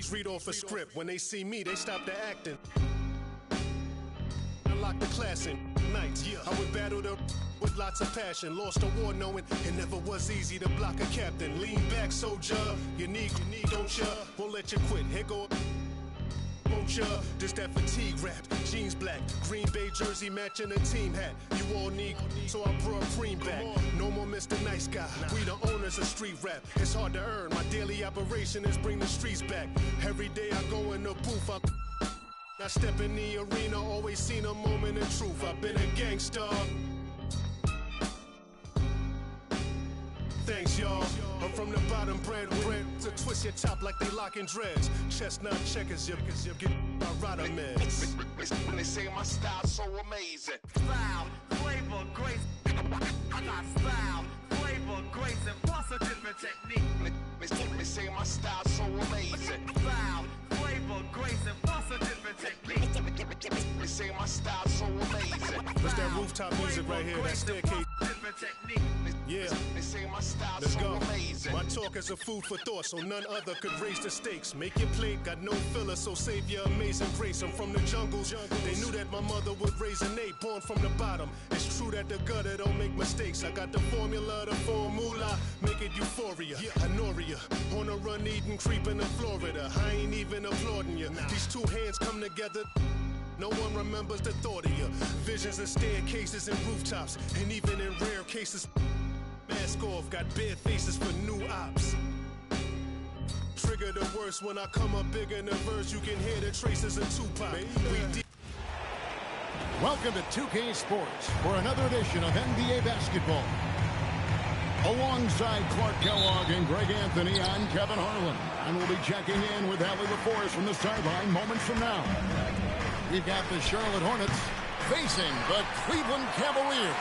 Streets read off a script. When they see me, they stop the acting. Lock the class in nights. I would battle the with lots of passion. Lost a war knowing it never was easy to block a captain. Lean back, soldier. You need, don't ya? Won't let you quit. Here go. Won't ya? This that fatigue rap. Jeans black, Green Bay jersey matching a team hat. You all need, so I brought cream back. No more Mr. Nice Guy. We the owners of street rap. It's hard to earn. My daily operation is bring the streets back. Every day I go in the booth. I step in the arena, always seen a moment of truth. I've been a gangster. Thanks, y'all. I'm from the bottom, bread to twist your top like they locking dreads. Chestnut checkers, you get my rider meds. When they say my style's so amazing. Style, flavor, grace. I got style, flavor, grace, and plus a different technique. They say my style's so amazing. Style, flavor, grace, and plus a different technique. They say my style's so amazing. What's that rooftop music right here? That staircase. Yeah. They say my style's Let's so go. amazing. My talk is a food for thought, so none other could raise the stakes. Make your plate, got no filler, so save your amazing grace. I'm from the jungles. They knew that my mother would raise an eight, born from the bottom. It's true that the gutter don't make mistakes. I got the formula, make it euphoria. Anoria, on a run, eating, creeping in Florida. I ain't even applauding you. These two hands come together. No one remembers the thought of you. Visions of staircases and rooftops, and even in rare cases, mask off, got bare faces for new ops. Trigger the worst when I come up big in the verse. You can hear the traces of Tupac. Welcome to 2K Sports for another edition of NBA basketball. Alongside Clark Kellogg and Greg Anthony, I'm Kevin Harlan, and we'll be checking in with Allie LaForce from the sideline moments from now. We've got the Charlotte Hornets facing the Cleveland Cavaliers.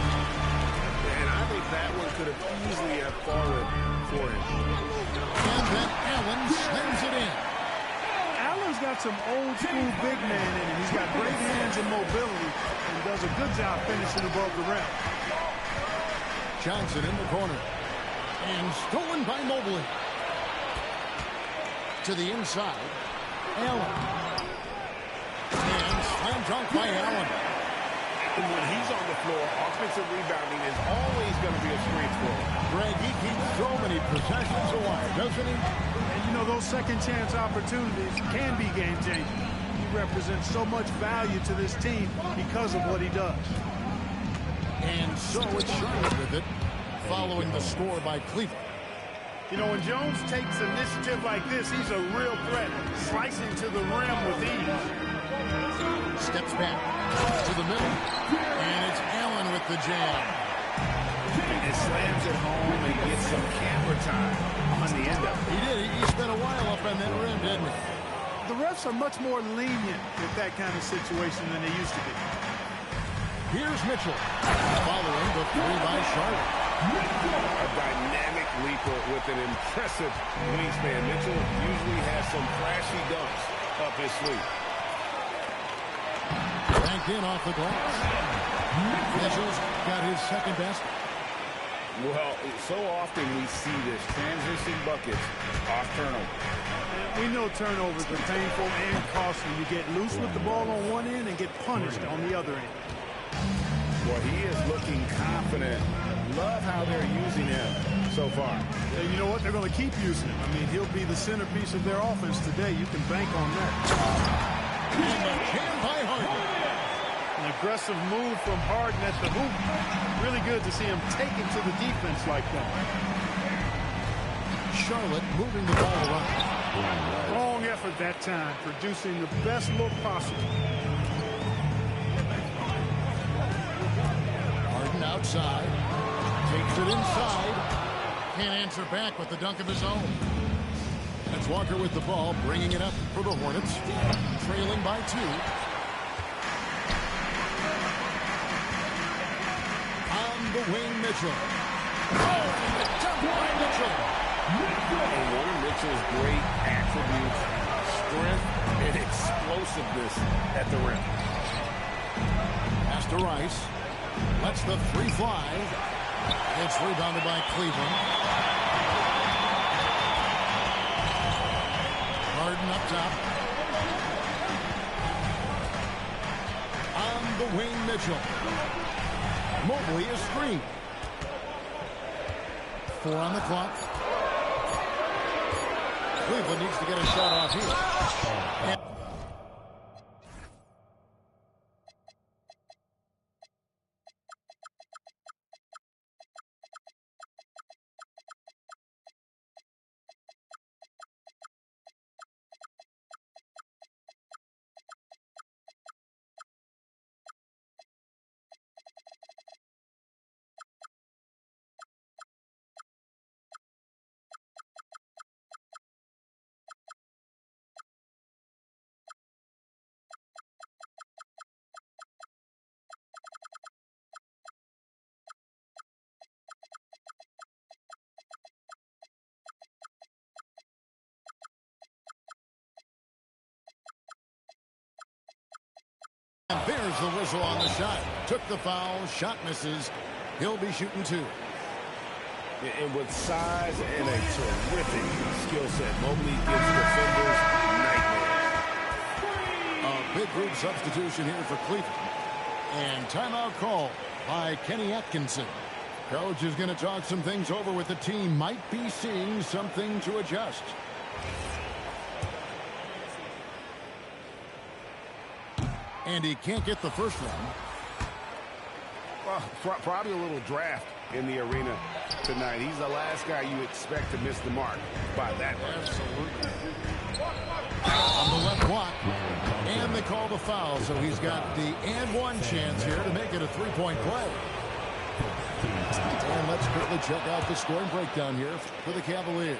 And I think that one could have easily have fallen for him. And then Allen slams it in. Allen's got some old school big man in him. He's got great hands and mobility and does a good job finishing above the rim. Johnson in the corner. And stolen by Mobley. To the inside. Allen. And slam dunk by Allen. And when he's on the floor, offensive rebounding is always going to be a strength for him. Greg, he keeps so many possessions alive, doesn't he? And you know, those second chance opportunities can be game changing. He represents so much value to this team because of what he does. And so it's Charlotte with it, following the score by Cleveland. You know, when Jones takes initiative like this, he's a real threat, slicing to the rim with ease. Steps back to the middle, and it's Allen with the jam. And slams it home and gets some camera time on the end of it. He did. He spent a while up on that rim, didn't he? The refs are much more lenient with that kind of situation than they used to be. Here's Mitchell, following the three by Charlotte. A dynamic leaper with an impressive wingspan. Mitchell usually has some flashy dunks up his sleeve. Banked in off the glass. Mitchell's got his second basket. Well, so often we see this transition buckets off turnover. We know turnovers are painful and costly. You get loose with the ball on one end and get punished on the other end. Well, he is looking confident. Love how they're using him so far. And you know what? They're going to keep using him. I mean, he'll be the centerpiece of their offense today. You can bank on that. And the jam by Harden. An aggressive move from Harden at the hoop. Really good to see him take it to the defense like that. Charlotte moving the ball around. Long effort that time, producing the best look possible. Harden outside. Takes it inside. Can't answer back with the dunk of his own. That's Walker with the ball, bringing it up for the Hornets. Trailing by 2. On the wing, Mitchell. Oh, and the dunk by Mitchell. And one of Mitchell's great attributes, strength and explosiveness at the rim. Pass to Rice. Lets the three fly. It's rebounded by Cleveland. up top. On the wing, Mitchell. Mobley is screened. 4 on the clock. Cleveland needs to get a shot off here. And there's the whistle on the shot. Took the foul. Shot misses. He'll be shooting 2. And with size and a terrific skill set, Mobley gives defenders nightmares. A big group substitution here for Cleveland. And timeout call by Kenny Atkinson. Coach is going to talk some things over with the team. Might be seeing something to adjust. And he can't get the first one. Well, probably a little draft in the arena tonight. He's the last guy you expect to miss the mark by that much. Absolutely. On the left block. And they call the foul, so he's got the and one chance here to make it a 3-point play. And let's quickly check out the scoring breakdown here for the Cavaliers.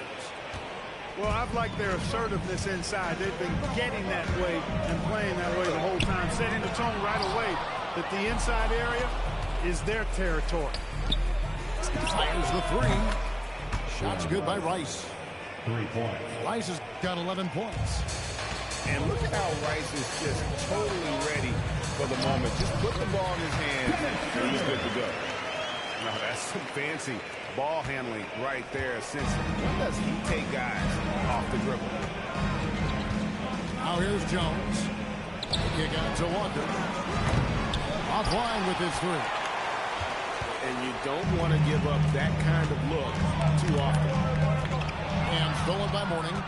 Well, I've liked their assertiveness inside. They've been getting that way and playing that way the whole time, setting the tone right away that the inside area is their territory. Fires the 3. Shot's good by Rice. 3 points. Rice has got 11 points. And look at how Rice is just totally ready for the moment. Just put the ball in his hand, and he's good to go. Now, that's some fancy ball handling right there. Since when does he take guys off the dribble? Now here's Jones. The kick out to Walker. Offline with his 3. And you don't want to give up that kind of look too often. And stolen by Mourning.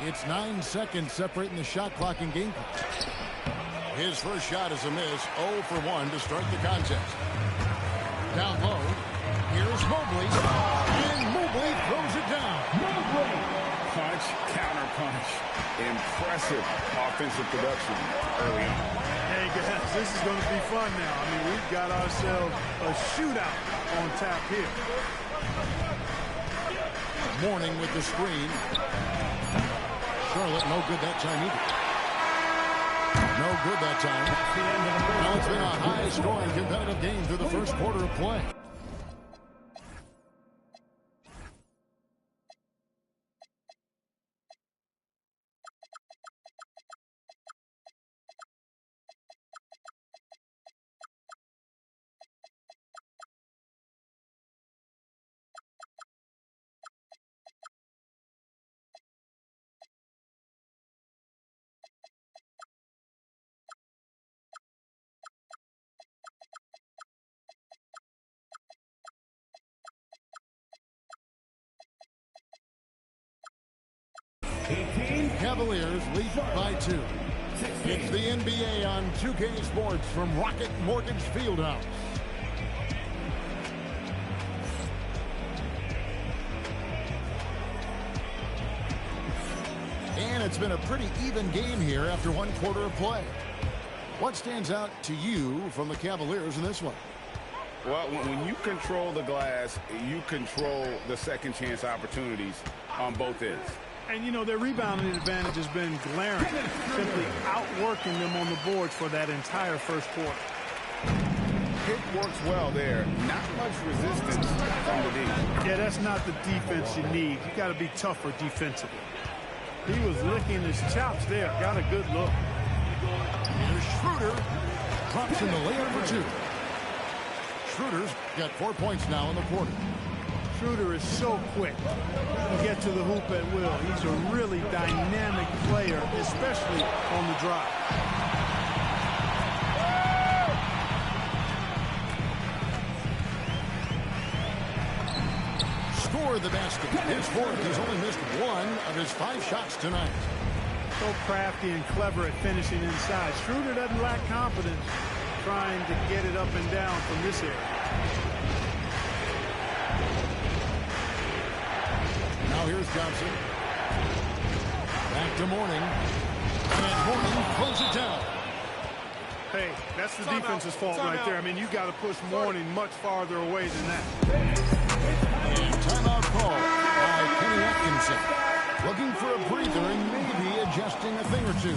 It's 9 seconds separating the shot clock and game clock. His first shot is a miss. 0 for 1 to start the contest. Down low. Here's Mobley. And Mobley throws it down. Mobley. Punch, counter punch. Impressive offensive production early on. Hey, guys, this is going to be fun now. I mean, we've got ourselves a shootout on tap here. Mourning with the screen. Charlotte, no good that time either. No good that time. Now it's been a high-scoring competitive game through the first quarter of play. Cavaliers lead by 2. It's the NBA on 2K Sports from Rocket Mortgage Fieldhouse. And it's been a pretty even game here after 1 quarter of play. What stands out to you from the Cavaliers in this one? Well, when you control the glass, you control the second chance opportunities on both ends. And, you know, their rebounding advantage has been glaring, simply outworking them on the boards for that entire first quarter. Pick works well there. Not much resistance from the D. Yeah, that's not the defense you need. You got to be tougher defensively. He was licking his chops there. Got a good look. Here's Schroeder. Drops in the layup for 2. Schroeder's got 4 points now in the quarter. Schroeder is so quick. He can get to the hoop at will. He's a really dynamic player, especially on the drive. Score the basket. His fourth. He's only missed one of his 5 shots tonight. So crafty and clever at finishing inside. Schroeder doesn't lack confidence trying to get it up and down from this area. Now here's Johnson. Back to Mourning. And Mourning pulls it down. Hey, that's the defense's fault right there. I mean, you got to push Mourning much farther away than that. And timeout call by Kenny Atkinson. Looking for a breather and maybe adjusting a thing or two.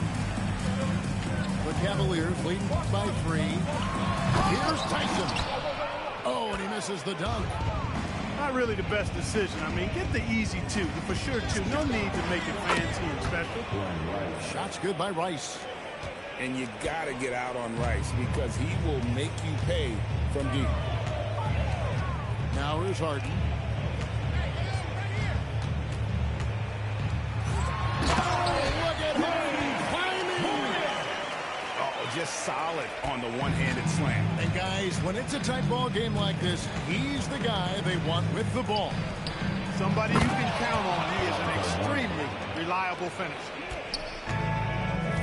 The Cavaliers leading by 3. Here's Tyson. Oh, and he misses the dunk. Not really the best decision. I mean, get the easy 2, the for sure 2. No need to make it fancy and special. Shot's good by Rice. And you got to get out on Rice because he will make you pay from deep. Now here's Harden. Just solid on the one-handed slam. And guys, when it's a tight ball game like this, he's the guy they want with the ball. Somebody you can count on. He is an extremely reliable finisher.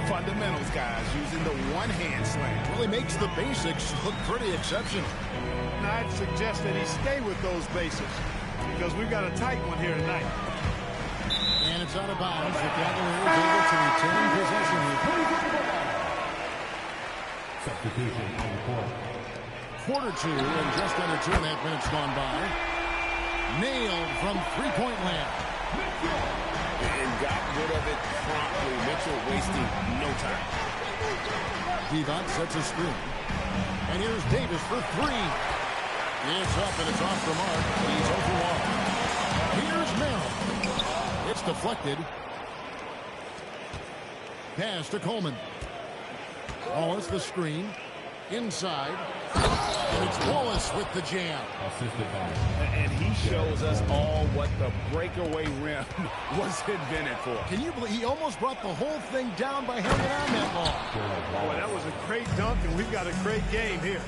Fundamentals, guys, using the one-hand slam. Well, he makes the basics look pretty exceptional. And I'd suggest that he stay with those basics because we've got a tight one here tonight. And it's out of bounds. The Cavaliers able to retain possession. Substitution on the court. Quarter 2 and just under 2.5 minutes gone by. Nailed from three-point land. And got rid of it promptly. Mitchell wasting no time. Divac sets a screen. And here's Davis for 3. It's up and it's off the mark. He's overwhelmed. Here's Merrill. It's deflected. Pass to Coleman. Wallace the screen. Inside. And it's Wallace with the jam. And he shows us all what the breakaway rim was invented for. Can you believe he almost brought the whole thing down by hanging on that ball? Boy, that was a great dunk, and we've got a great game here.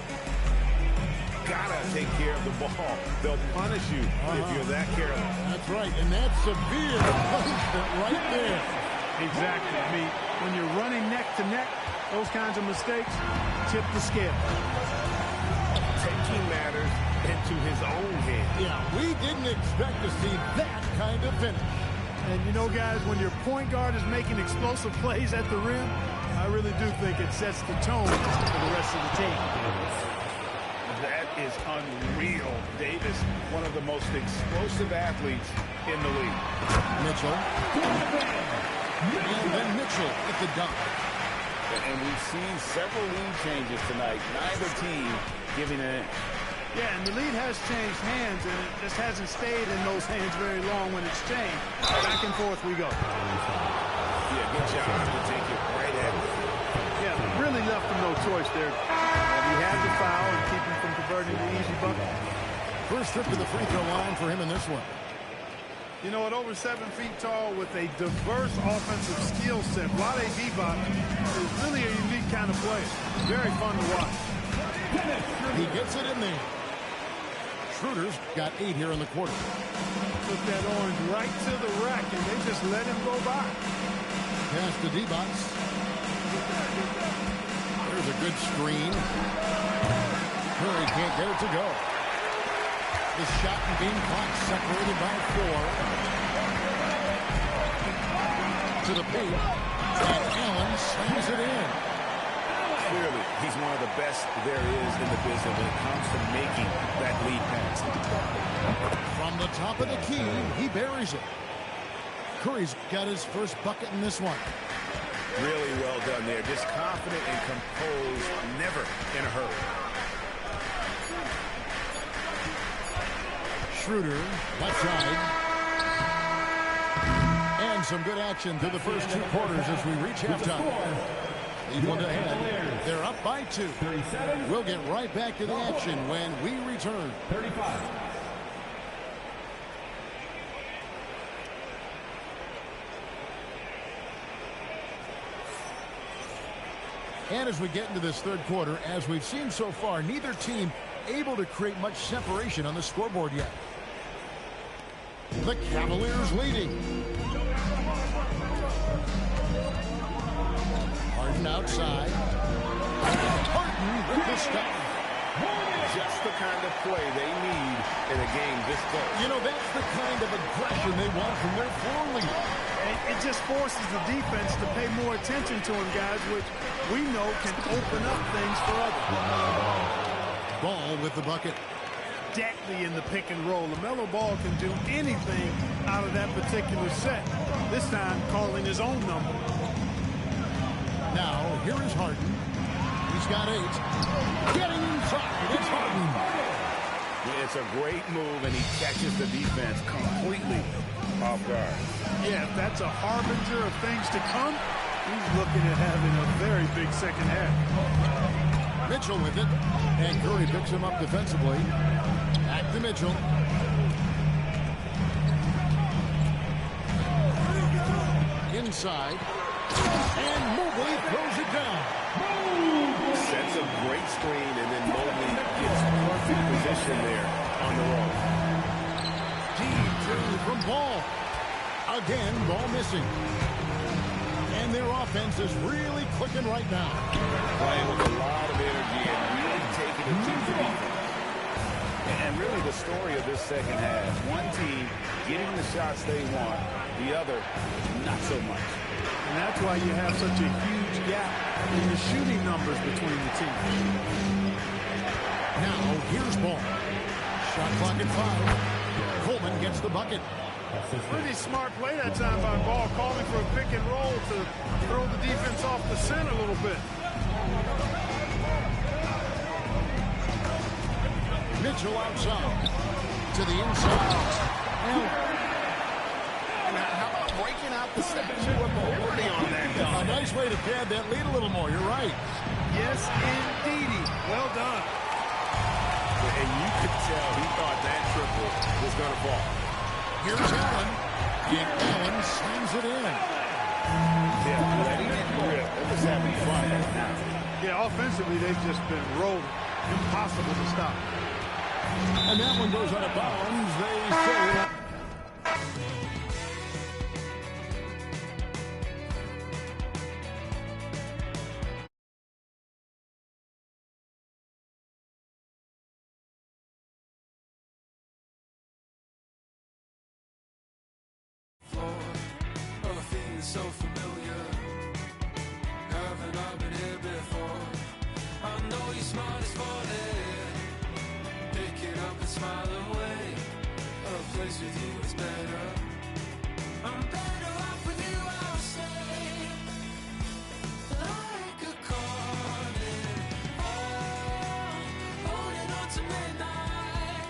Gotta take care of the ball. They'll punish you if you're that careless. That's right, and that's severe punishment right there. Exactly. I mean, when you're running neck to neck, those kinds of mistakes tip the scale. Taking matters into his own hand. Yeah, we didn't expect to see that kind of finish. And you know, guys, when your point guard is making explosive plays at the rim, I really do think it sets the tone for the rest of the team. That is unreal. Davis, one of the most explosive athletes in the league. Mitchell. And then Mitchell with the dunk. And we've seen several lead changes tonight. Neither team giving an inch. Yeah, and the lead has changed hands, and it just hasn't stayed in those hands very long when it's changed. Back and forth we go. Yeah, good job to take it right at it. Yeah, really left him no choice there. He had to foul and keep him from converting the easy bucket. First trip to the free throw line for him in this one. You know, at over 7 feet tall with a diverse offensive skill set, Vlade Divac is really a unique kind of player. Very fun to watch. He gets it in there. Schroeder's got 8 here in the quarter. Took that orange right to the rack, and they just let him go by. Pass to Divac. There's a good screen. Curry can't get it to go. The shot and game clock separated by 4. To the paint. And Allen slams it in. Clearly, he's one of the best there is in the business when it comes to making that lead pass. From the top of the key, he buries it. Curry's got his first bucket in this one. Really well done there. Just confident and composed, never in a hurry. Schroeder, left side. And some good action through the first 2 quarters as we reach halftime. Lead one ahead. They're up by 2. We'll get right back to the action when we return. 35. And as we get into this third quarter, as we've seen so far, neither team able to create much separation on the scoreboard yet. The Cavaliers leading. Harden outside. Harden with the stop. Just the kind of play they need in a game this close. You know, that's the kind of aggression they want from their floor leader. It just forces the defense to pay more attention to him, guys, which we know can open up things for others. Ball with the bucket. Deadly in the pick and roll. LaMelo Ball can do anything out of that particular set. This time calling his own number. Now, here is Harden. He's got 8. Getting inside. It's Harden. Yeah, it's a great move, and he catches the defense completely off guard. Yeah, if that's a harbinger of things to come, he's looking at having a very big second half. Mitchell with it. And Curry picks him up defensively. Back to Mitchell. Inside. And Mobley throws it down. Sets a great screen, and then Mobley gets perfect position there on the roll. D2 from Ball. Again, Ball missing. And their offense is really clicking right now. Playing with a lot of energy and really taking it to the defense. And really the story of this second half, one team getting the shots they want, the other not so much. And that's why you have such a huge gap in the shooting numbers between the teams. Now, here's Ball. Shot clock at 5. Coleman gets the bucket. Pretty smart play that time by Ball, calling for a pick and roll to throw the defense off the scent a little bit. Mitchell outside. To the inside. How about breaking out the statue of liberty on that dunk? A nice way to pad that lead a little more. You're right. Yes, indeedy. Well done. And you could tell he thought that triple was going to fall. Here's Allen. And Allen slams it in. Yeah, letting it rip. They're just having fun right now. Yeah, offensively, they've just been rolling. Impossible to stop. And that one goes out of bounds. They say... So familiar, haven't I been here before? I know you're smart as funny. Pick it up and smile away. A place with you is better. I'm better off with you, I'll say. Like a carnage, oh, holding on to midnight.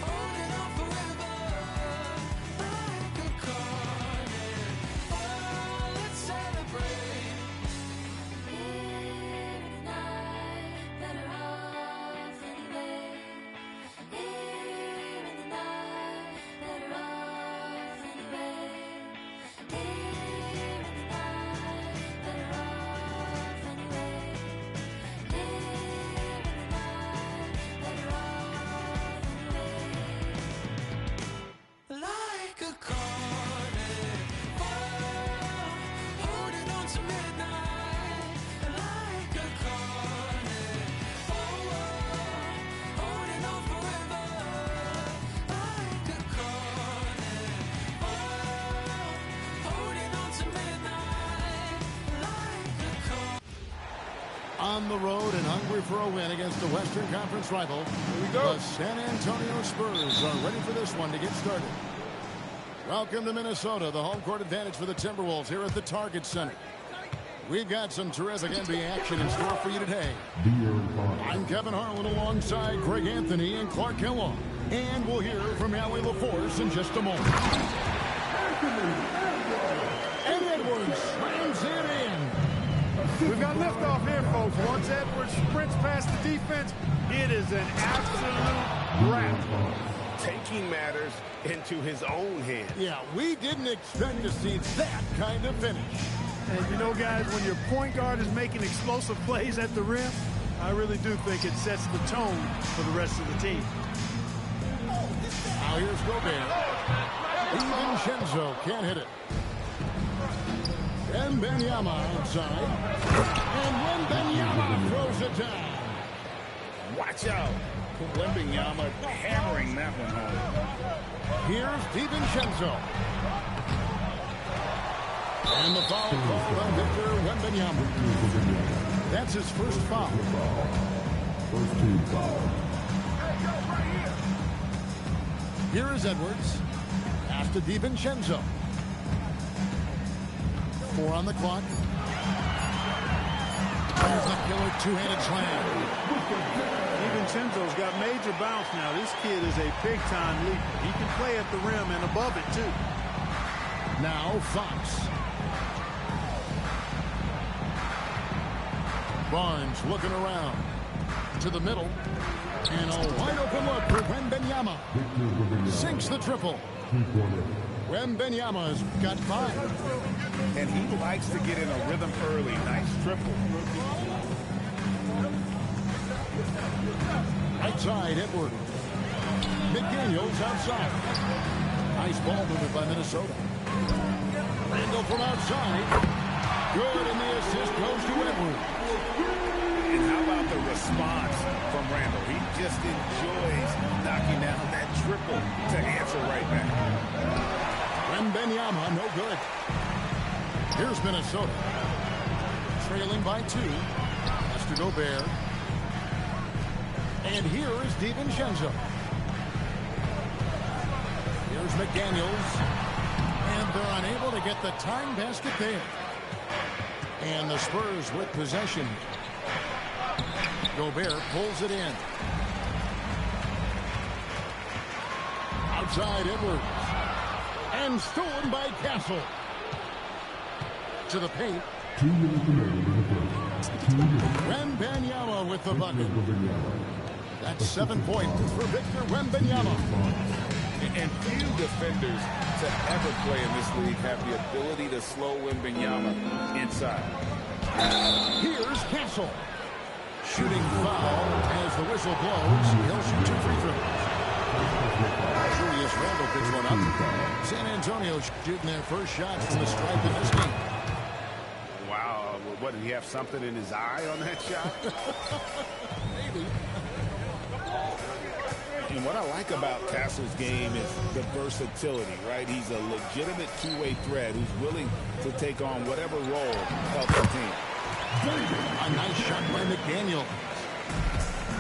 Holding on forever. On the road and hungry for a win against the Western Conference rival, the San Antonio Spurs are ready for this one to get started. Welcome to Minnesota, the home court advantage for the Timberwolves here at the Target Center. We've got some terrific NBA action in store for you today. I'm Kevin Harlan alongside Greg Anthony and Clark Kellogg. And we'll hear from Allie LaForce in just a moment. And Edwards slams it in. We've got liftoff here, folks. Once Edwards sprints past the defense, it is an absolute wrap. Taking matters into his own hands. Yeah, we didn't expect to see that kind of finish. And, you know, guys, when your point guard is making explosive plays at the rim, I really do think it sets the tone for the rest of the team. Now here's Gobert. DiVincenzo can't hit it. Wembanyama outside. And Wembanyama throws it down. Watch out. Wembanyama hammering that one home. Here's DiVincenzo. And the foul called on Victor Wembanyama. That's his first foul. First team foul. Here is Edwards. Pass to DiVincenzo. 4 on the clock. There's the killer two-handed slam. DiVincenzo's got major bounce now. This kid is a big-time leaper. He can play at the rim and above it, too. Now Fox. Barnes looking around. To the middle. And a wide open look for Wembanyama. Sinks the triple. Wembanyama's got 5. And he likes to get in a rhythm early. Nice triple. Outside, Edwards. McDaniels outside. Nice ball movement by Minnesota. Randall from outside. Good, and the assist goes to Edwards. And how about the response from Randall? He just enjoys knocking down that triple to answer right back. Wembanyama, no good. Here's Minnesota. Trailing by 2. That's to Gobert. And here is DiVincenzo. Here's McDaniels. And they're unable to get the tying basket there. And the Spurs with possession. Gobert pulls it in. Outside Edwards. And stolen by Castle. To the paint. 2 minutes remaining in the first. 2 minutes. Wembanyama with the bucket. That's 7 points for Victor Wembanyama. And few defenders to ever play in this league have the ability to slow Wembanyama inside. Here's Castle. Shooting foul as the whistle blows. He'll shoot 2 free throws. Julius Randle picks one up. San Antonio shooting their first shot from the stripe in this game. Wow. What, did he have something in his eye on that shot? Maybe. And what I like about Castle's game is the versatility, right? He's a legitimate two-way threat who's willing to take on whatever role helps the team. A nice shot by McDaniel.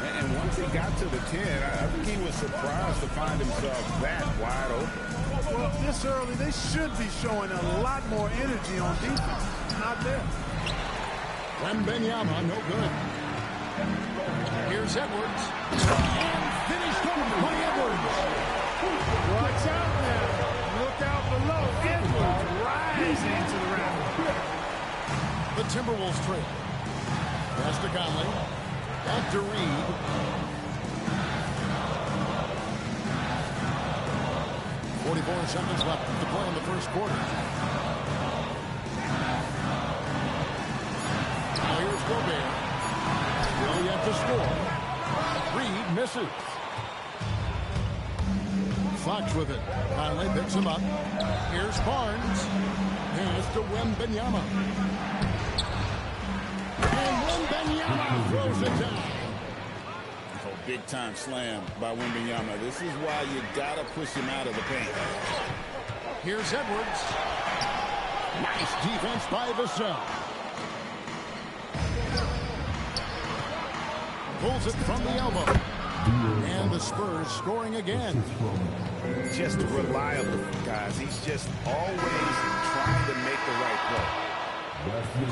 And once he got to the 10, I think he was surprised to find himself that wide open. Well, this early, they should be showing a lot more energy on defense. Not there. Wembanyama, no good. Here's Edwards. And finished off by Edwards. Watch out now. Look out below. Edwards rising to the rim. The Timberwolves trail. Pass to Conley. Back to Reed. .44 seconds left to play in the first quarter. Now here's Gobert. Still yet to score. Reed misses. Fox with it. Conley picks him up. Here's Barnes. Pass to Wembanyama. And Wembanyama throws it down. Oh, big-time slam by Wembanyama. This is why you got to push him out of the paint. Here's Edwards. Nice defense by Vassell. Pulls it from the elbow. And the Spurs scoring again. Just reliable, guys. He's just always trying to make the right play.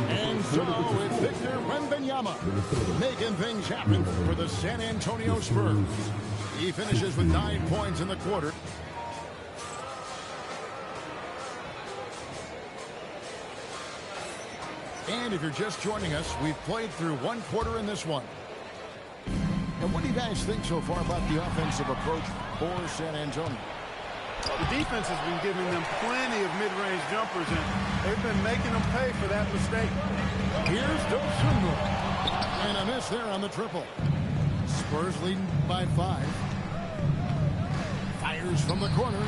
And so it's Victor Wembanyama making things happen for the San Antonio Spurs. He finishes with 9 points in the quarter. And if you're just joining us, we've played through one quarter in this one. And what do you guys think so far about the offensive approach for San Antonio? The defense has been giving them plenty of mid-range jumpers, and they've been making them pay for that mistake. Here's Dosunmu. And a miss there on the triple. Spurs leading by 5. Fires from the corner.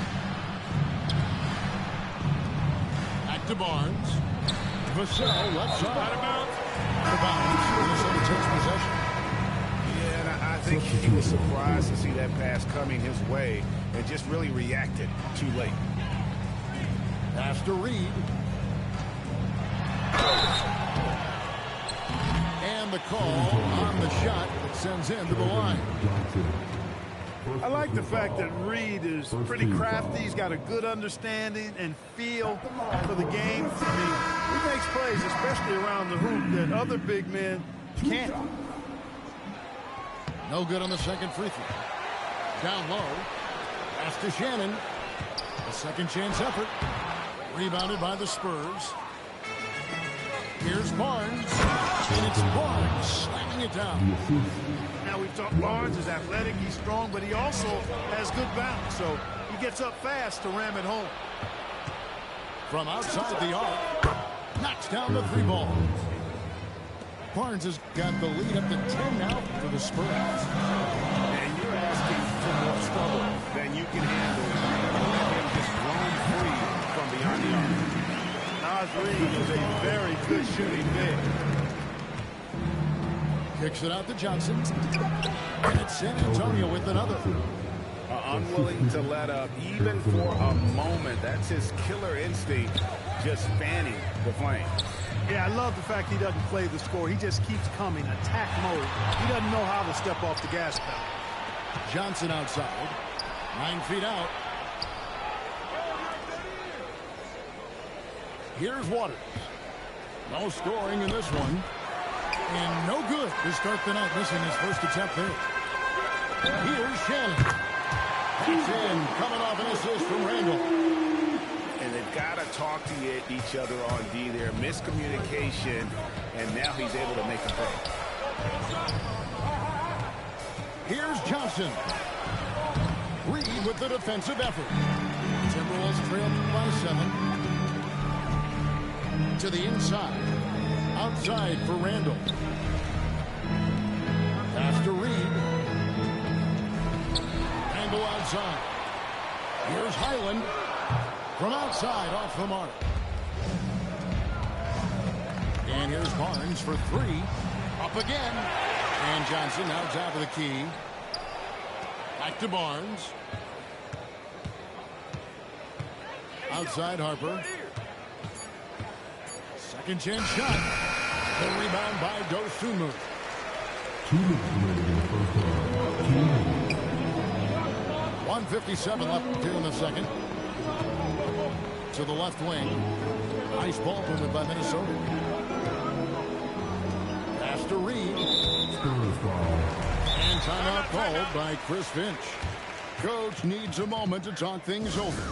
Back to Barnes. Vassell left side. Out of bounds. Out of bounds. Minnesota takes possession. Yeah, and I think he was surprised to see that pass coming his way and just really reacted too late. Pass to Reed. And the call on the shot that sends him to the line. I like the fact that Reed is pretty crafty. He's got a good understanding and feel for the game. I mean, he makes plays, especially around the hoop, that other big men can't. No good on the second free throw. Down low. Pass to Shannon. A second chance effort. Rebounded by the Spurs. Here's Barnes. And it's Barnes slamming it down. Now we've talked Barnes is athletic, he's strong, but he also has good balance. So he gets up fast to ram it home. From outside the arc. Knocks down the 3 ball. Barnes has got the lead up to 10 now for the Spurs. And you're asking for more trouble than you can handle. Let him just roam free from beyond the arc. Naz Reid is a very good shooting big. Kicks it out to Johnson. And it's San Antonio with another. Unwilling to let up even for a moment. That's his killer instinct, just fanning the flame. Yeah, I love the fact he doesn't play the score. He just keeps coming, attack mode. He doesn't know how to step off the gas pedal. Johnson outside. 9 feet out. Here's Waters. No scoring in this one. And no good to start the night, missing his first attempt there. Here's Shannon. He's in, coming off an assist from Randall. And they've got to talk to each other on D there. Miscommunication, and now he's able to make a play. Here's Johnson. Reed with the defensive effort. Timberwolves trail by 7. To the inside. Outside for Randall. Pass to Reed. Randall outside. Here's Highland. From outside, off the mark. And here's Barnes for 3. Up again. And Johnson now top of the key. Back to Barnes. Outside Harper. Second chance shot. The rebound by Dosunmu. 2 minutes remaining in the first half. 1:57 left here in the second. To the left wing. Nice ball movement by Minnesota. Pass to Reed. And timeout called by Chris Finch. Coach needs a moment to talk things over.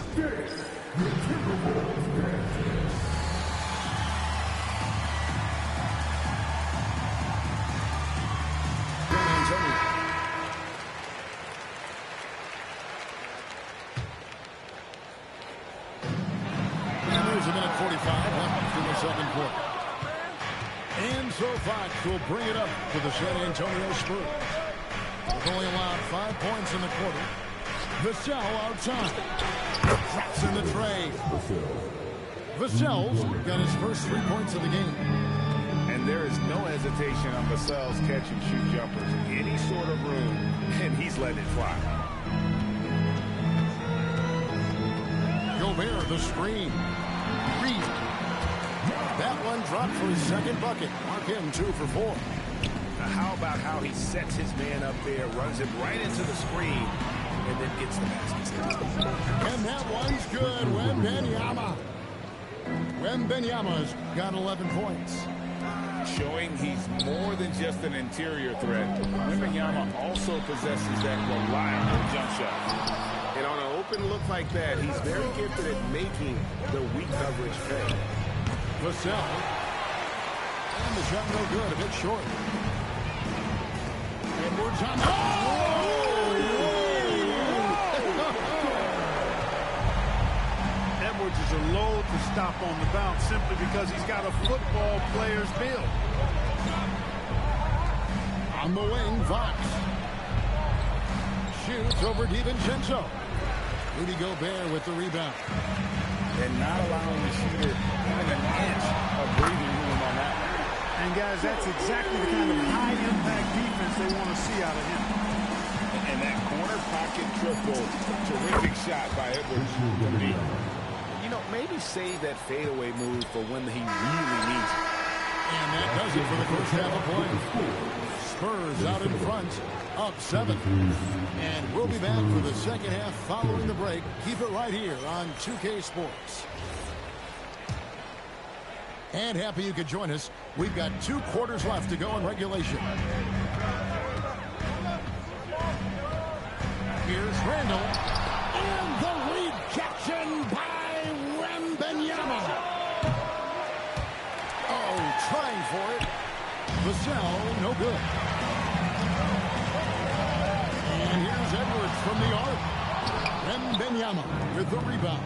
Second quarter. And so Fox will bring it up to the San Antonio Spurs. They've only allowed 5 points in the quarter. Vassell outside. Drops in the tray. Vassell's got his first 3 points of the game. And there is no hesitation on Vassell's catch-and-shoot jumpers. Any sort of room, and he's letting it fly. Gobert, the screen. Reed. That one dropped for his second bucket. Mark him 2 for 4. Now how about how he sets his man up there, runs him right into the screen, and then gets the basket. And that one's good. Wembanyama. Wembanyama's got 11 points. Showing he's more than just an interior threat. Wembanyama also possesses that reliable jump shot. And on an open look like that, he's very gifted at making the weak coverage pay. Vassell. And the shot no good, a bit short. Edwards on. Oh! coaches are loath to stop on the bounce simply because he's got a football player's build. On the wing, Fox. Shoots over DiVincenzo. Rudy Gobert with the rebound. And not allowing the shooter even an inch of breathing room on that. And, guys, that's exactly the kind of high-impact defense they want to see out of him. And that corner pocket triple, terrific shot by Edwards. You know, maybe save that fadeaway move for when he really needs it. And that does it for the first half of play. Spurs out in front, up 7. And we'll be back for the second half following the break. Keep it right here on 2K Sports. And happy you could join us. We've got 2 quarters left to go in regulation. Here's Randall. And the rejection by Wembanyama. Oh, trying for it. Vassell, no good. And here's Edwards from the arc. Wembanyama with the rebound.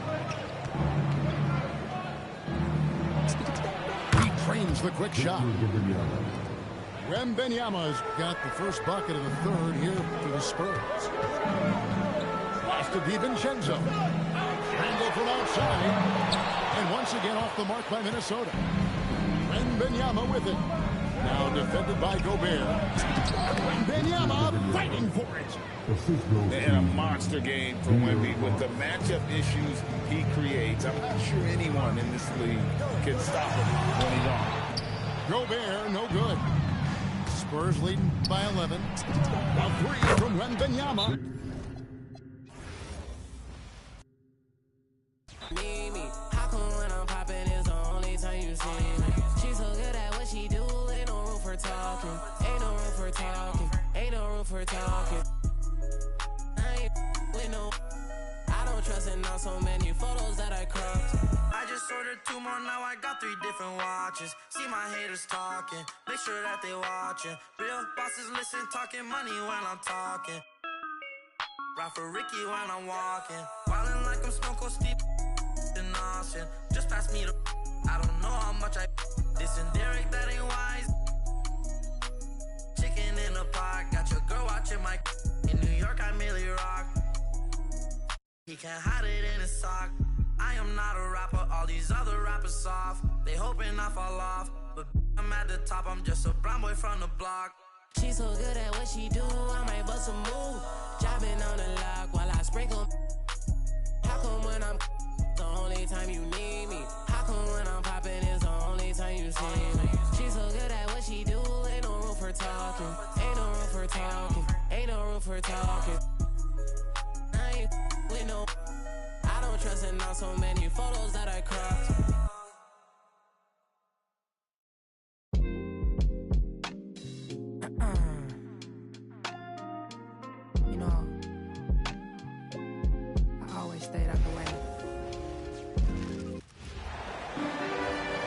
He trains the quick shot. Wembanyama's got the first bucket of the third here for the Spurs. Pass to DiVincenzo. Handle from outside. And once again off the mark by Minnesota. Wembanyama with it. Now defended by Gobert. Wembanyama fighting for it. And a monster game for Wemby with the matchup issues he creates. I'm not sure anyone in this league can stop him when he's on. Gobert, no good. Spurs leading by 11. A 3 from Wembanyama. How come when I'm popping is the only time you see me? She's so good at what she do, ain't no room for talking. Ain't no room for talking. Ain't no room for talking. I ain't with no. I don't trust in on so many photos that I cropped. I just ordered 2 more, now I got 3 different watches. See my haters talking, make sure that they watching. Real bosses listen, talking money when I'm talking. Ride for Ricky when I'm walking. Wildin' like I'm Stone Cold Steve in Austin. Just pass me the. I don't know how much I. This and Derek, that ain't wise. Chicken in the pot, got your girl watching my. In New York, I merely rock. He can't hide it in his sock. I am not a rapper, all these other rappers soft. They hoping I fall off, but I'm at the top, I'm just a brown boy from the block. She's so good at what she do, I might bust a move. Jobbing on the lock while I sprinkle. How come when I'm the only time you need me? How come when I'm popping is the only time you see me? She's so good at what she do, ain't no room for talking. Ain't no room for talking. Ain't no room for talking. I ain't with no. I don't trust in on so many photos that I cropped. You know, I always stayed out the way.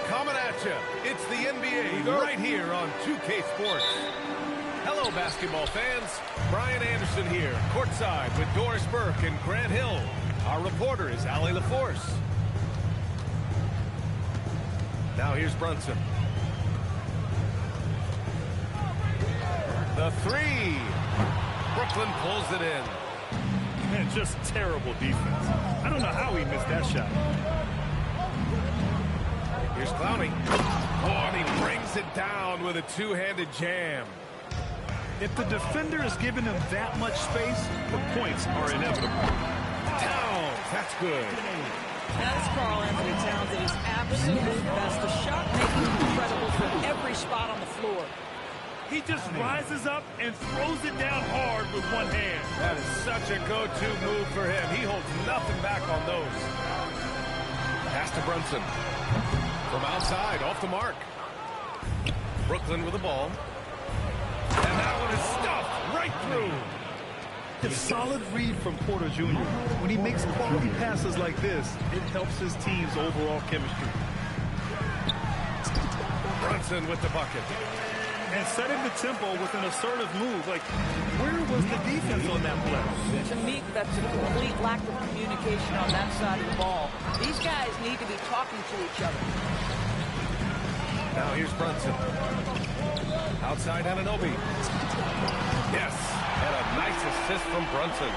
Coming at you, it's the NBA right here on 2K Sports. Hello, basketball fans. Brian Anderson here, courtside with Doris Burke and Grant Hill. Our reporter is Allie LaForce. Now here's Brunson. The 3. Brooklyn pulls it in. Man, just terrible defense. I don't know how he missed that shot. Here's Clowney. Oh, and he brings it down with a 2-handed jam. If the defender is giving him that much space, the points are inevitable. Towns, that's good. That's Karl Anthony Towns at his absolute best. The shot making incredible from every spot on the floor. He just rises up and throws it down hard with one hand. That is such a go-to move for him. He holds nothing back on those. Pass to Brunson. From outside, off the mark. Brooklyn with the ball. And that one is stuffed right through. A solid read from Porter Jr. When he makes quality passes like this, it helps his team's overall chemistry. Brunson with the bucket. And setting the tempo with an assertive move. Like, where was the defense on that play? To me, that's a complete lack of communication on that side of the ball. These guys guys need to be talking to each other. Now here's Brunson. Outside Anunoby. Yes, and a nice assist from Brunson.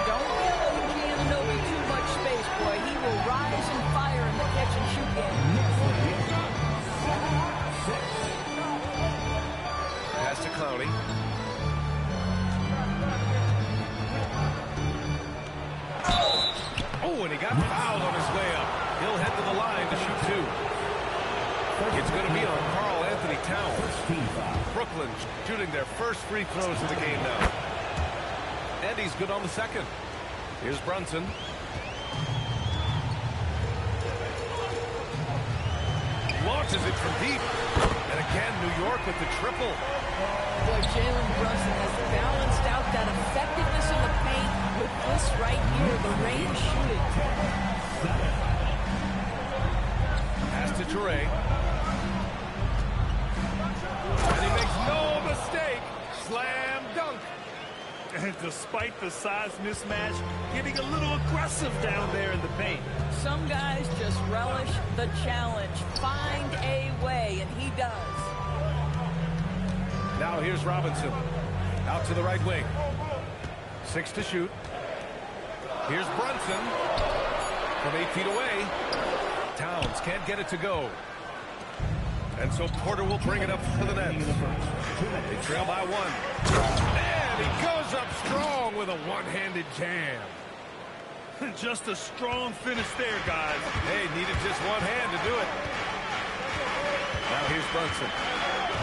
Don't give OG Anunoby too much space, boy. He will rise and fire in the catch-and-shoot game. Pass to Clowney. Oh, and he got fouled on his way up. He'll head to the line to shoot two. It's going to be on Karl Anthony Towns. Brooklyn shooting their first free throws of the game now. And he's good on the second. Here's Brunson. Launches it from deep. And again, New York with the triple. Boy, Jalen Brunson has balanced out that effectiveness in the paint with this right here, the range shooting. Pass to Toure. And he makes no mistake. Slam dunk. And despite the size mismatch, getting a little aggressive down there in the paint. Some guys just relish the challenge. Find a way, and he does. Now here's Robinson. Out to the right wing. 6 to shoot. Here's Brunson. From 8 feet away. Towns can't get it to go. And so Porter will bring it up for the Nets. They trail by 1. And he goes up strong with a one-handed jam. Just a strong finish there, guys. Hey, needed just one hand to do it. Now here's Brunson.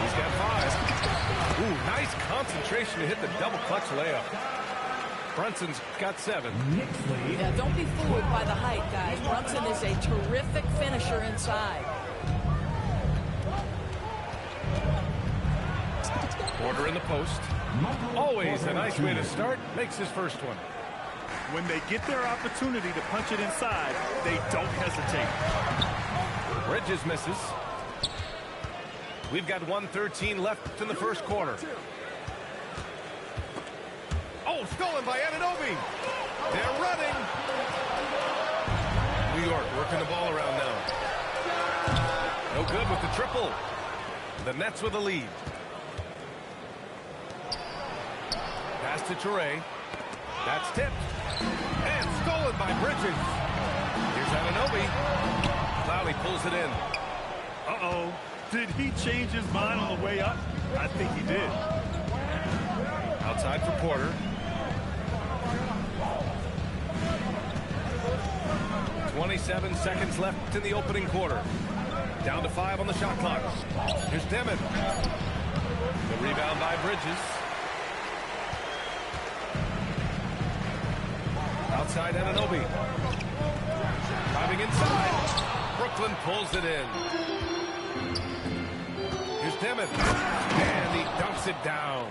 He's got 5. Ooh, nice concentration to hit the double clutch layup. Brunson's got 7. Yeah, don't be fooled by the height, guys. Brunson is a terrific finisher inside. Porter in the post. Always a nice way to start. Makes his first one. When they get their opportunity to punch it inside, they don't hesitate. Bridges misses. We've got 1:13 left in the first quarter. Oh, stolen by Anunoby. They're running. New York working the ball around now. No good with the triple. The Nets with a lead. Pass to Toure. That's tipped. And stolen by Bridges. Here's Anunoby. Lowry pulls it in. Uh-oh. Did he change his mind on the way up? I think he did. Outside for Porter. 27 seconds left in the opening quarter. Down to 5 on the shot clock. Here's Demon. The rebound by Bridges. Outside Anunoby. Driving inside. Brooklyn pulls it in. Here's Demon. And he dumps it down.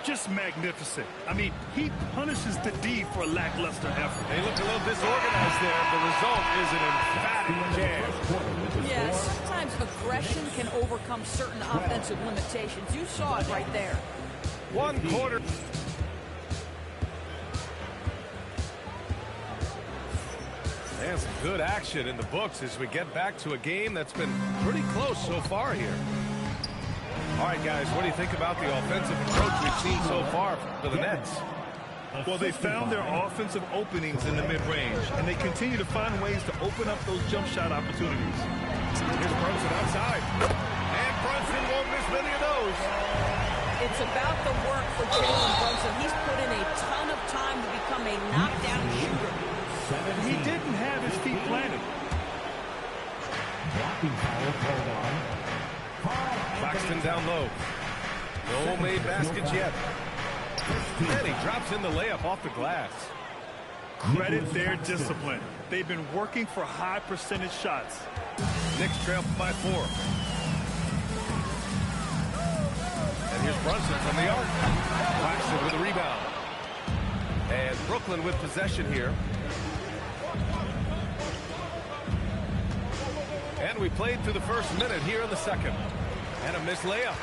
Just magnificent. I mean, he punishes the D for a lackluster effort. They look a little disorganized there. The result is an emphatic jam. Yeah, sometimes aggression can overcome certain offensive limitations. You saw it right there. 1 quarter. And some good action in the books as we get back to a game that's been pretty close so far here. All right, guys, what do you think about the offensive approach we've seen so far for the Nets? Well, they found their offensive openings in the mid-range, and they continue to find ways to open up those jump shot opportunities. Here's Brunson outside. And Brunson won't miss many of those. It's about the work for Jalen Brunson. He's put in a ton of time to become a knockdown shooter. He didn't have his feet planted. Claxton down low. No made baskets yet. And he drops in the layup off the glass. Credit their discipline. They've been working for high percentage shots. Knicks trail by 4. And here's Brunson from the arc. Claxton with a rebound. And Brooklyn with possession here. And we played through the first minute here in the second. And a missed layup.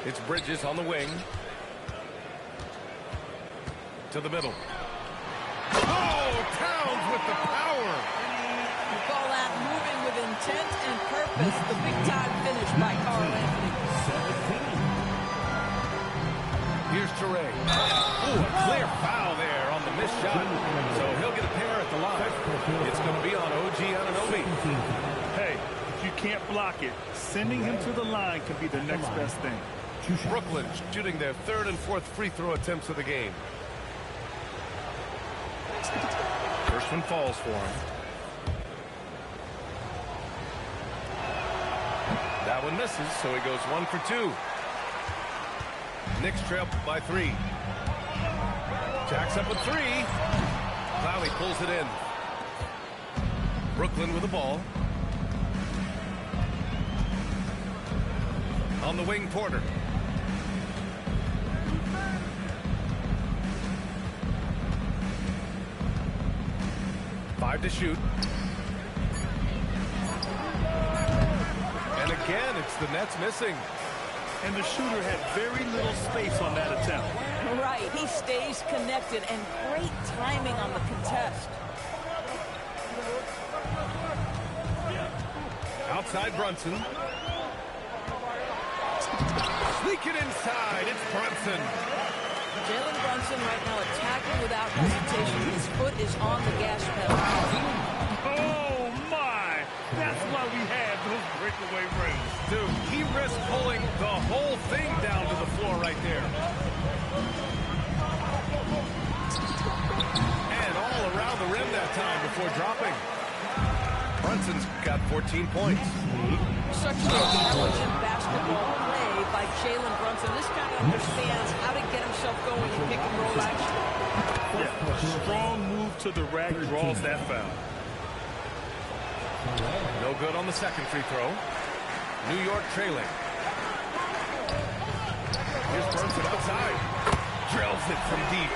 It's Bridges on the wing. To the middle. Oh, intent and purpose. The big-time finish by Carl Anthony. Here's Toure. Ooh, a clear foul there on the missed shot. So he'll get a pair at the line. It's going to be on OG Anunoby. Hey, if you can't block it, sending him to the line can be the next best thing. Brooklyn shooting their third and fourth free throw attempts of the game. First one falls for him. That one misses, so he goes 1 for 2. Knicks trail by 3. Jacks up with 3. Lowry pulls it in. Brooklyn with the ball. On the wing, Porter. Five to shoot. And again, it's the Nets missing. And the shooter had very little space on that attempt. Right, he stays connected, and great timing on the contest. Outside Brunson. Sneak it inside. It's Brunson. Jalen Brunson right now attacking without hesitation. His foot is on the gas pedal. Oh, my! That's why we have those breakaway rings. Dude, he risked pulling the whole thing down to the floor right there. And all around the rim that time before dropping. Brunson's got 14 points. Such an intelligent basketball play by Jalen Brunson. This guy understands how to get himself going in pick and roll action. Yeah, strong move to the rack draws that foul. No good on the second free throw. New York trailing. Here's Brunson outside. Drills it from deep.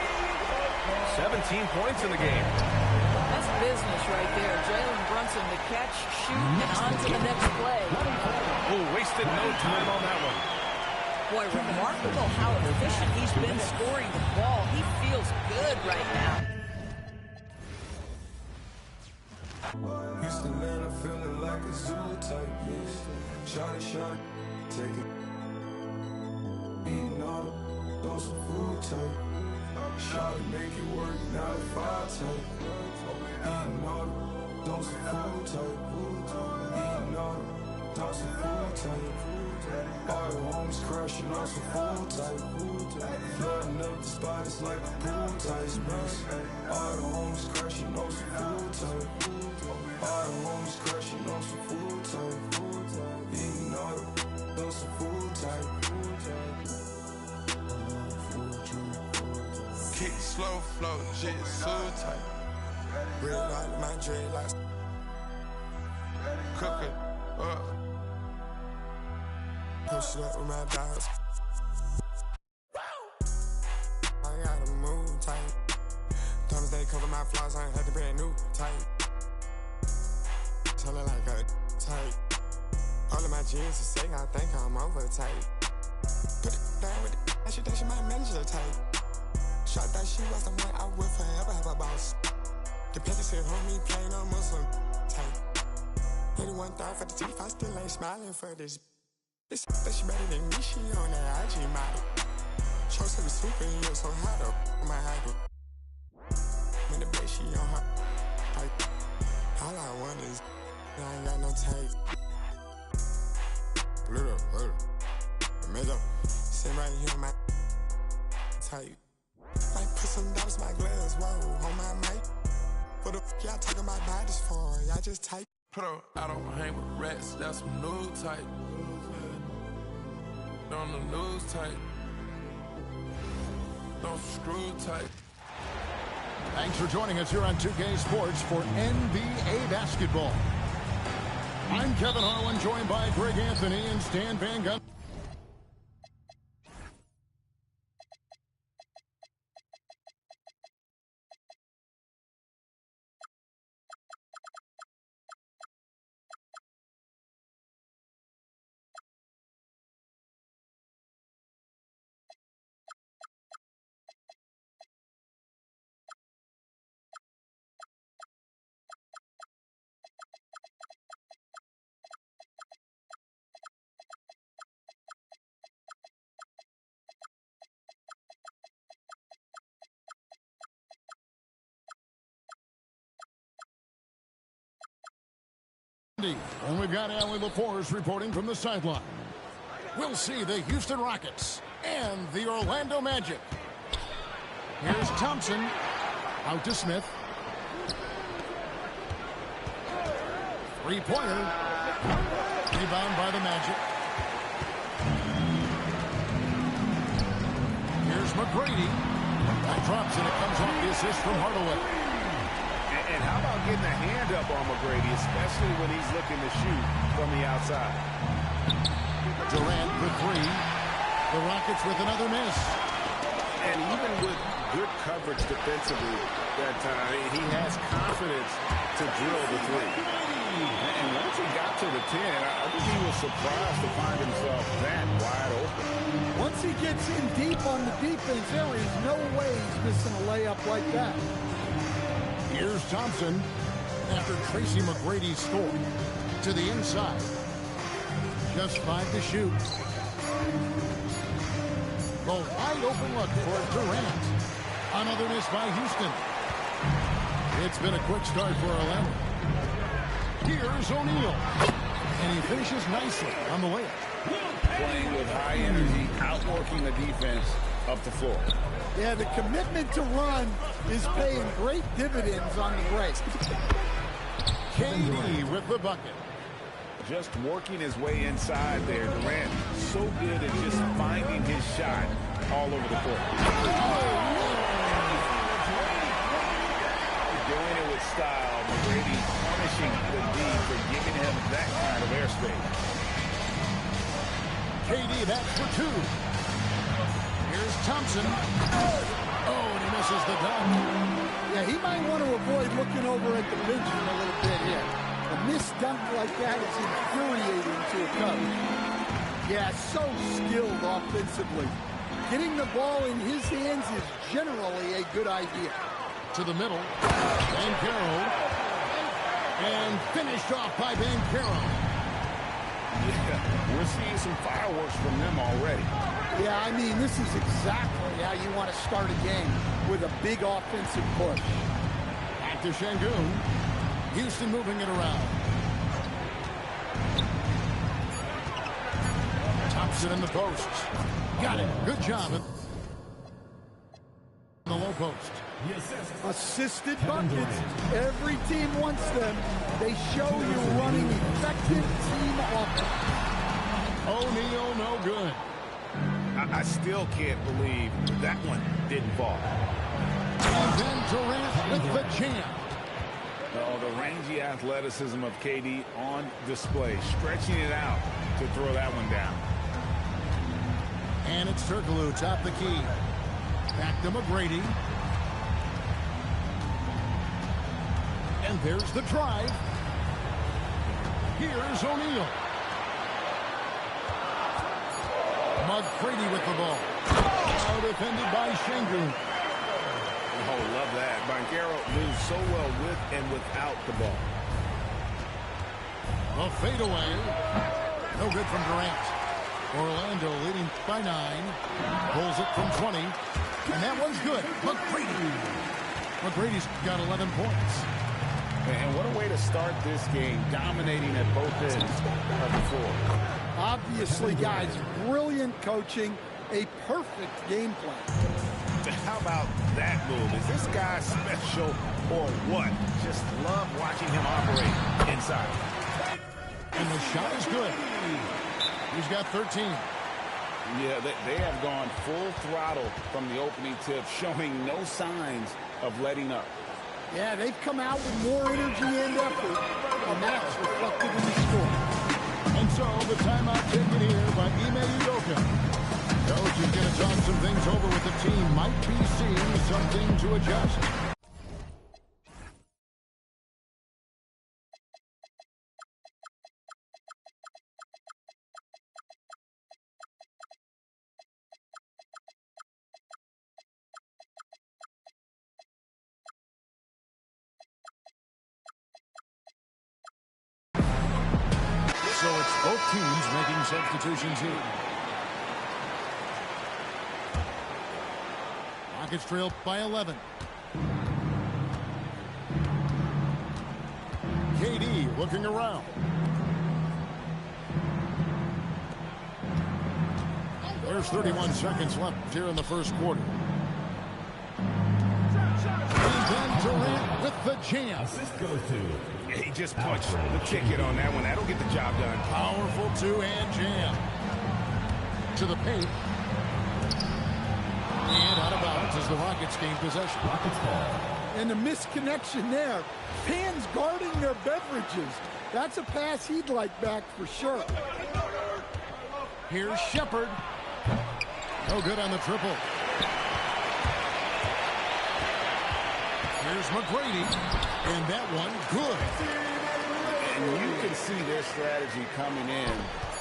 17 points in the game. That's business right there. Jalen Brunson, the catch, shoot, and on to the next play. Oh, wasted no time on that one. Boy, remarkable how efficient he's been scoring the ball. He feels good right now. Houston, man, I'm feeling like a zoo type bitch. Shot, take it. Eating all those food type. Shot it, make it work, now the 5 type. Eating all those food type. Eating all those food type. All the homes crashing on some food type. Flooding up the spot, it's like a pool type mix. All the homes crashing on some food type. All the homies crashing on some food type. Eating all those some food type. Kick slow flow, shit so tight. Red light, my dreadlocks. Cook it up. Push it up with my dogs. I gotta move tight. Thomas, they cover my flaws, I ain't had to brand new tight. Tell her like a tight. All of my jeans are sick, I think I'm over tight. Put it down with it, she think she my manager tight. Shot that she was the one I would forever have a boss. The picture said, homie, plain on Muslim tight. 81 thought for the teeth, I still ain't smiling for this. This that she better than me, she on that IG model. Show said we super in you, so how the my idol. When the bitch, she on her tight. All I want is I ain't got no tape. Little, middle. Sit right here on my tape. Might put some dollars in my glass, whoa, on my mic. What the f*** y'all talking about bodies for? Y'all just type. Put up, I don't hang with rats, that's some new type. On the news type. Don't screw type. Thanks for joining us here on 2K Sports for NBA basketball. I'm Kevin Harlan, joined by Greg Anthony and Stan Van Gundy. And we've got Allie LaForce reporting from the sideline. We'll see the Houston Rockets and the Orlando Magic. Here's Thompson. Out to Smith. Three-pointer. Rebound by the Magic. Here's McGrady. That drops and it comes off the assist from Hardaway. And how about getting a hand up on McGrady, especially when he's looking to shoot from the outside. Durant for three. The Rockets with another miss. And even with good coverage defensively that time, he has confidence to drill the three. And once he got to the 10, I think he was surprised to find himself that wide open. Once he gets in deep on the defense, there is no way he's missing a layup like that. Here's Thompson after Tracy McGrady scored to the inside. Just 5 to shoot. The wide open look for Durant. Another miss by Houston. It's been a quick start for Orlando. Here's O'Neal. And he finishes nicely on the layup. Playing with high energy, outworking the defense up the floor. Yeah, the commitment to run is paying great dividends on the break. KD with the bucket. Just working his way inside there. Durant so good at just finding his shot all over the court. Doing it with style. McGrady punishing the D for giving him that kind of airspace. KD, that's for two. Here's Thompson. Oh, and he misses the dunk. Yeah, he might want to avoid looking over at the bench for a little bit here. A missed dunk like that is infuriating to a coach. Yeah, so skilled offensively. Getting the ball in his hands is generally a good idea. To the middle. Banchero. And finished off by Banchero. Yeah, we're seeing some fireworks from them already. Yeah, I mean, this is exactly how you want to start a game, with a big offensive push. Back to Şengün. Houston moving it around. Thompson in the post. Got it. Good job. The low post. Assisted buckets. Every team wants them. They show you're running effective team offense. O'Neal, no good. I still can't believe that one didn't fall. And then Durant with the jam. Oh, the rangy athleticism of KD on display, stretching it out to throw that one down. And it's Turkoglu, top the key. Back to McGrady. And there's the drive. Here's O'Neal. McGrady with the ball. Now defended by Şengün. Oh, love that. Banchero moves so well with and without the ball. A fadeaway. No good from Durant. Orlando leading by 9. Pulls it from 20. And that one's good. McGrady. McGrady's got 11 points. And what a way to start this game, dominating at both ends of the floor. Obviously, guys, brilliant coaching, a perfect game plan. How about that move? Is this guy special or what? Just love watching him operate inside. And the shot is good. He's got 13. Yeah, they have gone full throttle from the opening tip, showing no signs of letting up. Yeah, they've come out with more energy and effort, and that's reflected in the score. And so the timeout taken here by Ime Udoka. Coach is going to talk some things over with the team. Might be seeing something to adjust. So it's both teams making substitutions here. Rockets trail by 11. KD looking around. There's 31 seconds left here in the first quarter. And then Durant with the jam. Assist goes to. Yeah, he just punched the ticket on that one. That'll get the job done. Powerful two-hand jam. To the paint. And out of bounds as the Rockets gain possession. Rockets ball. And the misconnection there. Fans guarding their beverages. That's a pass he'd like back for sure. Here's Shepard. No good on the triple. Here's McGrady. And that one good. And you can see their strategy coming in.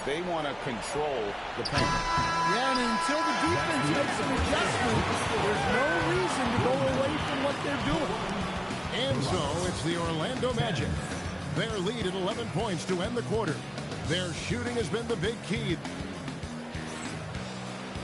They want to control the paint. Yeah, and until the defense makes an adjustment, there's no reason to go away from what they're doing. And so it's the Orlando Magic. Their lead at 11 points to end the quarter. Their shooting has been the big key.